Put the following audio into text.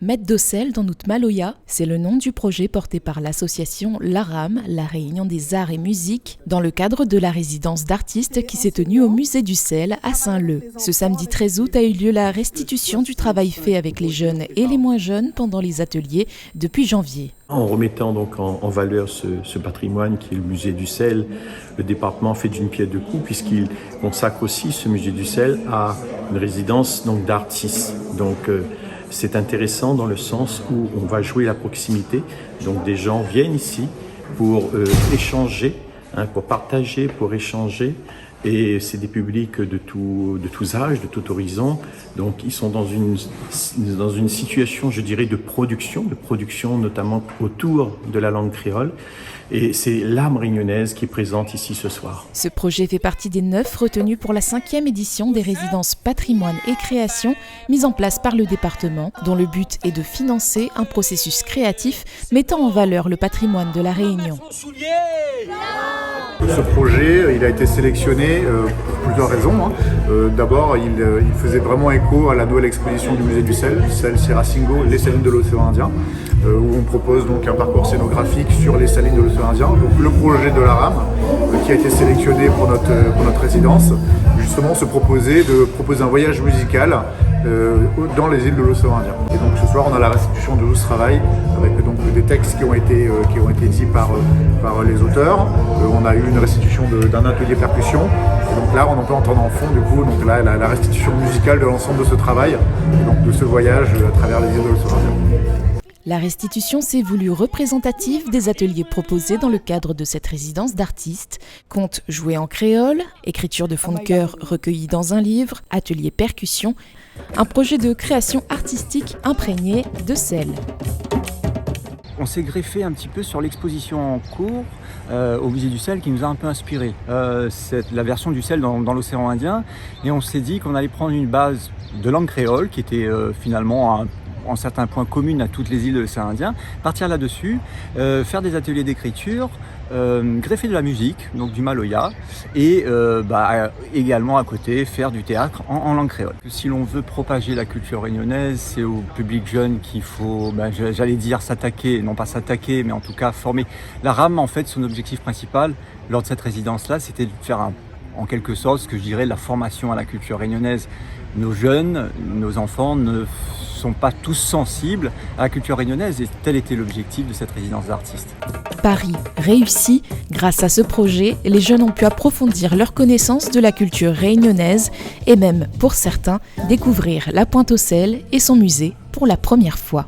Maître d'Ossel dans Nout-Maloya. C'est le nom du projet porté par l'association l'ARAM, la Réunion des Arts et Musiques, dans le cadre de la résidence d'artistes qui s'est tenue au musée du Sel à Saint-Leu. Ce samedi 13 août a eu lieu la restitution du travail fait avec les jeunes et les moins jeunes pendant les ateliers depuis janvier. En remettant donc en valeur ce patrimoine qui est le musée du Sel, le département fait d'une pierre deux coups puisqu'il consacre aussi ce musée du Sel à une résidence donc d'artistes. Donc c'est intéressant dans le sens où on va jouer la proximité. Donc des gens viennent ici pour échanger, pour partager, pour échanger. Et c'est des publics de tous âges, de tout horizon. Donc ils sont dans une situation, je dirais, de production notamment autour de la langue créole. Et c'est l'âme réunionnaise qui est présente ici ce soir. Ce projet fait partie des 9 retenus pour la 5e édition des résidences patrimoine et création mises en place par le département, dont le but est de financer un processus créatif mettant en valeur le patrimoine de la Réunion. Ce projet, il a été sélectionné pour plusieurs raisons. D'abord, il faisait vraiment écho à la nouvelle exposition du musée du Sel, Sierra Singo, les salines de l'océan Indien, où on propose donc un parcours scénographique sur les salines de l'océan Indien. Donc le projet de l'ARAM, qui a été sélectionné pour notre résidence, justement se proposait de proposer un voyage musical dans les îles de l'océan Indien. Et donc ce soir, on a la restitution de tout ce travail avec donc des textes qui ont été dits par les auteurs. On a eu une restitution d'un atelier percussion. Et donc là, on peut entendre en fond du coup donc là, la restitution musicale de l'ensemble de ce travail et donc de ce voyage à travers les îles de l'océan Indien. La restitution s'est voulue représentative des ateliers proposés dans le cadre de cette résidence d'artistes. Contes joués en créole, écriture de fond de chœur recueillis dans un livre, atelier percussion, un projet de création artistique imprégné de sel. On s'est greffé un petit peu sur l'exposition en cours au musée du Sel qui nous a un peu inspiré. C'est la version du Sel dans l'océan Indien et on s'est dit qu'on allait prendre une base de langue créole qui était finalement en certains points commune à toutes les îles de l'océan Indien, partir là-dessus, faire des ateliers d'écriture, greffer de la musique, donc du maloya, et également à côté faire du théâtre en langue créole. Si l'on veut propager la culture réunionnaise, c'est au public jeune qu'il faut, j'allais dire s'attaquer, non pas s'attaquer, mais en tout cas former. La RAM, en fait, son objectif principal lors de cette résidence-là, c'était de faire en quelque sorte ce que je dirais la formation à la culture réunionnaise. Nos jeunes, nos enfants ne sont pas tous sensibles à la culture réunionnaise et tel était l'objectif de cette résidence d'artistes. Paris réussi. Grâce à ce projet, les jeunes ont pu approfondir leur connaissance de la culture réunionnaise et même, pour certains, découvrir la Pointe-aux-Sel et son musée pour la première fois.